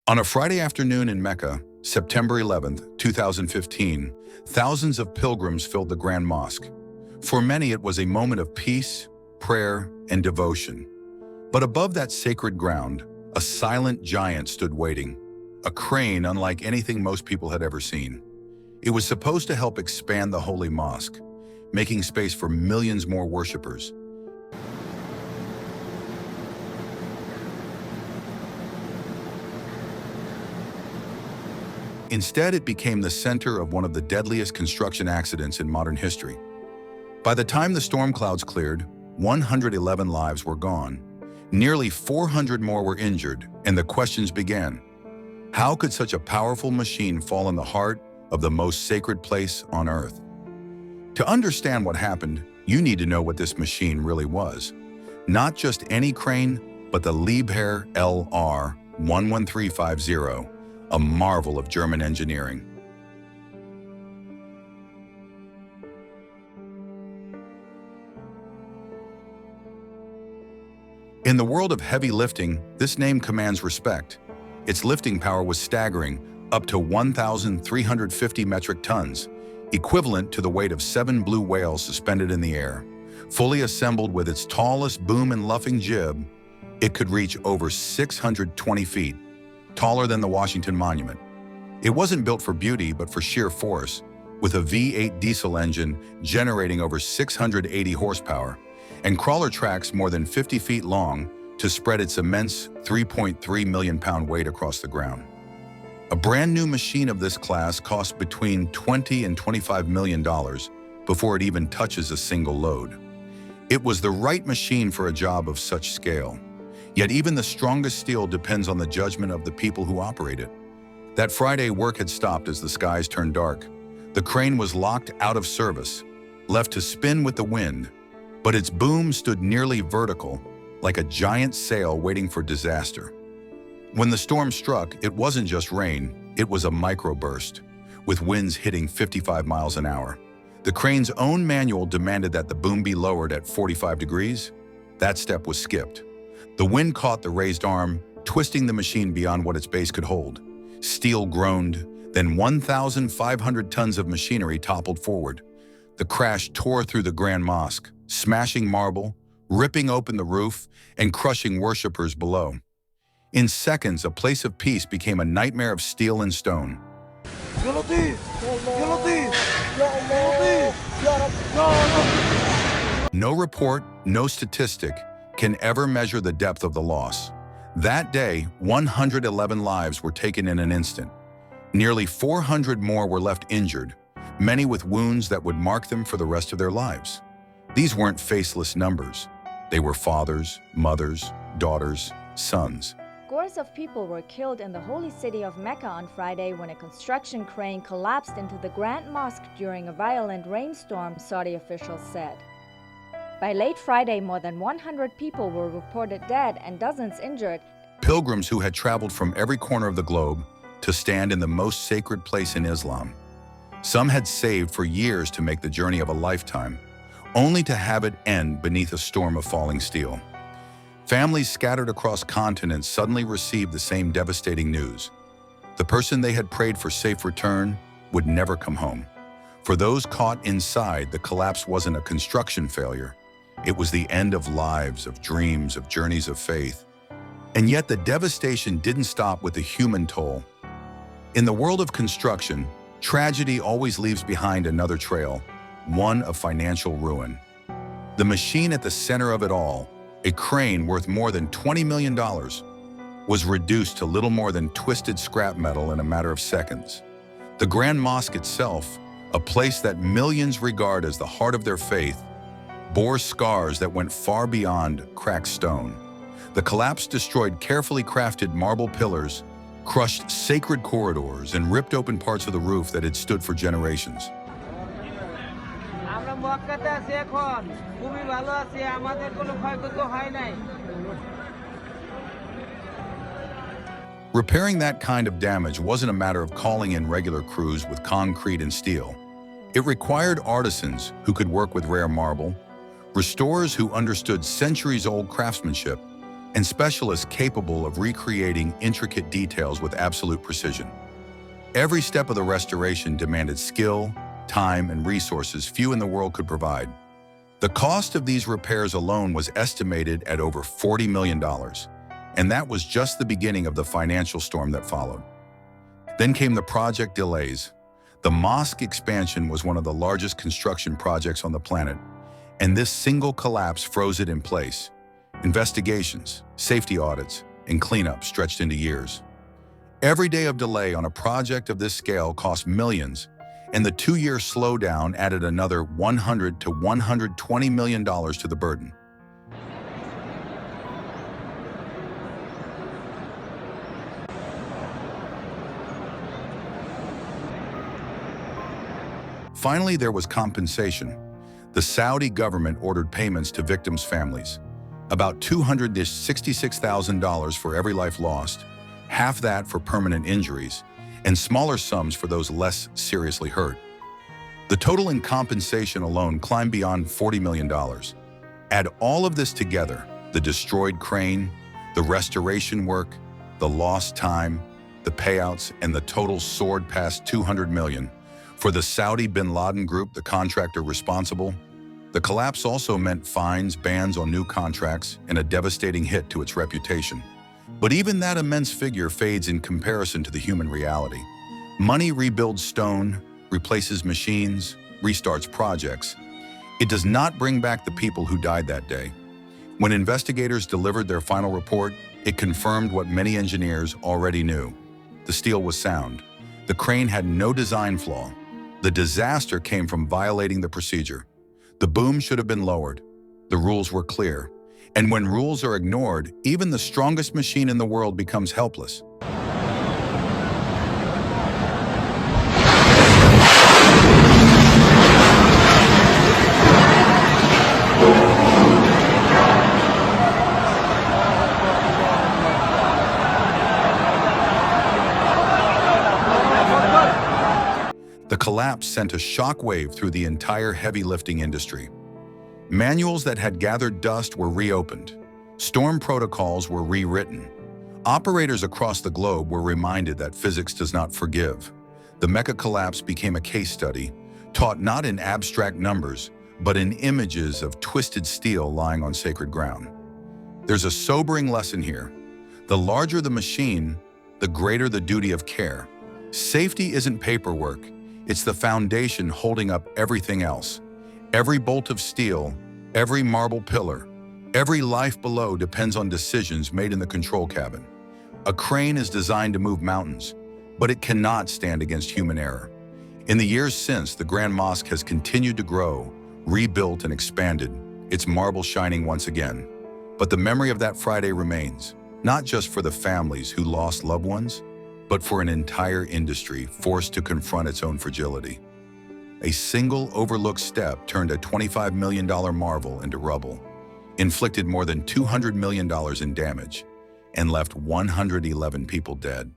On a Friday afternoon in Mecca, September 11, 2015, thousands of pilgrims filled the Grand Mosque. For many, it was a moment of peace, prayer, and devotion. But above that sacred ground, a silent giant stood waiting, a crane unlike anything most people had ever seen. It was supposed to help expand the holy mosque, making space for millions more worshippers. Instead, it became the center of one of the deadliest construction accidents in modern history. By the time the storm clouds cleared, 111 lives were gone. Nearly 400 more were injured, and the questions began. How could such a powerful machine fall in the heart of the most sacred place on Earth? To understand what happened, you need to know what this machine really was. Not just any crane, but the Liebherr LR 11350. A marvel of German engineering. In the world of heavy lifting, this name commands respect. Its lifting power was staggering, up to 1,350 metric tons, equivalent to the weight of 7 blue whales suspended in the air. Fully assembled with its tallest boom and luffing jib, it could reach over 620 feet. Taller than the Washington Monument. It wasn't built for beauty, but for sheer force, with a V8 diesel engine generating over 680 horsepower, and crawler tracks more than 50 feet long to spread its immense 3.3 million pound weight across the ground. A brand new machine of this class costs between $20 and $25 million before it even touches a single load. It was the right machine for a job of such scale. Yet even the strongest steel depends on the judgment of the people who operate it. That Friday, work had stopped as the skies turned dark. The crane was locked out of service, left to spin with the wind, but its boom stood nearly vertical, like a giant sail waiting for disaster. When the storm struck, it wasn't just rain, it was a microburst, with winds hitting 55 miles an hour. The crane's own manual demanded that the boom be lowered at 45 degrees. That step was skipped. The wind caught the raised arm, twisting the machine beyond what its base could hold. Steel groaned, then 1,500 tons of machinery toppled forward. The crash tore through the Grand Mosque, smashing marble, ripping open the roof, and crushing worshippers below. In seconds, a place of peace became a nightmare of steel and stone. No report, no statistic can ever measure the depth of the loss. That day, 111 lives were taken in an instant. Nearly 400 more were left injured, many with wounds that would mark them for the rest of their lives. These weren't faceless numbers. They were fathers, mothers, daughters, sons. Scores of people were killed in the holy city of Mecca on Friday when a construction crane collapsed into the Grand Mosque during a violent rainstorm, Saudi officials said. By late Friday, more than 100 people were reported dead and dozens injured. Pilgrims who had traveled from every corner of the globe to stand in the most sacred place in Islam. Some had saved for years to make the journey of a lifetime, only to have it end beneath a storm of falling steel. Families scattered across continents suddenly received the same devastating news. The person they had prayed for safe return would never come home. For those caught inside, the collapse wasn't a construction failure. It was the end of lives, of dreams, of journeys of faith. And yet the devastation didn't stop with the human toll. In the world of construction, tragedy always leaves behind another trail, one of financial ruin. The machine at the center of it all, a crane worth more than $20 million, was reduced to little more than twisted scrap metal in a matter of seconds. The Grand Mosque itself, a place that millions regard as the heart of their faith, bore scars that went far beyond cracked stone. The collapse destroyed carefully crafted marble pillars, crushed sacred corridors, and ripped open parts of the roof that had stood for generations. Repairing that kind of damage wasn't a matter of calling in regular crews with concrete and steel. It required artisans who could work with rare marble, restorers who understood centuries-old craftsmanship, and specialists capable of recreating intricate details with absolute precision. Every step of the restoration demanded skill, time, and resources few in the world could provide. The cost of these repairs alone was estimated at over $40 million, and that was just the beginning of the financial storm that followed. Then came the project delays. The mosque expansion was one of the largest construction projects on the planet, and this single collapse froze it in place. Investigations, safety audits, and cleanup stretched into years. Every day of delay on a project of this scale cost millions, and the 2-year slowdown added another $100 to $120 million to the burden. Finally, there was compensation. The Saudi government ordered payments to victims' families, about $266,000 for every life lost, half that for permanent injuries, and smaller sums for those less seriously hurt. The total in compensation alone climbed beyond $40 million. Add all of this together, the destroyed crane, the restoration work, the lost time, the payouts, and the total soared past $200 million. For the Saudi bin Laden group, the contractor responsible, the collapse also meant fines, bans on new contracts, and a devastating hit to its reputation. But even that immense figure fades in comparison to the human reality. Money rebuilds stone, replaces machines, restarts projects. It does not bring back the people who died that day. When investigators delivered their final report, it confirmed what many engineers already knew. The steel was sound. The crane had no design flaw. The disaster came from violating the procedure. The boom should have been lowered. The rules were clear. And when rules are ignored, even the strongest machine in the world becomes helpless. The collapse sent a shockwave through the entire heavy lifting industry. Manuals that had gathered dust were reopened. Storm protocols were rewritten. Operators across the globe were reminded that physics does not forgive. The Mecca collapse became a case study, taught not in abstract numbers, but in images of twisted steel lying on sacred ground. There's a sobering lesson here. The larger the machine, the greater the duty of care. Safety isn't paperwork. It's the foundation holding up everything else. Every bolt of steel, every marble pillar, every life below depends on decisions made in the control cabin. A crane is designed to move mountains, but it cannot stand against human error. In the years since, the Grand Mosque has continued to grow, rebuilt and expanded, its marble shining once again. But the memory of that Friday remains, not just for the families who lost loved ones, but for an entire industry forced to confront its own fragility. A single overlooked step turned a $25 million marvel into rubble, inflicted more than $200 million in damage, and left 111 people dead.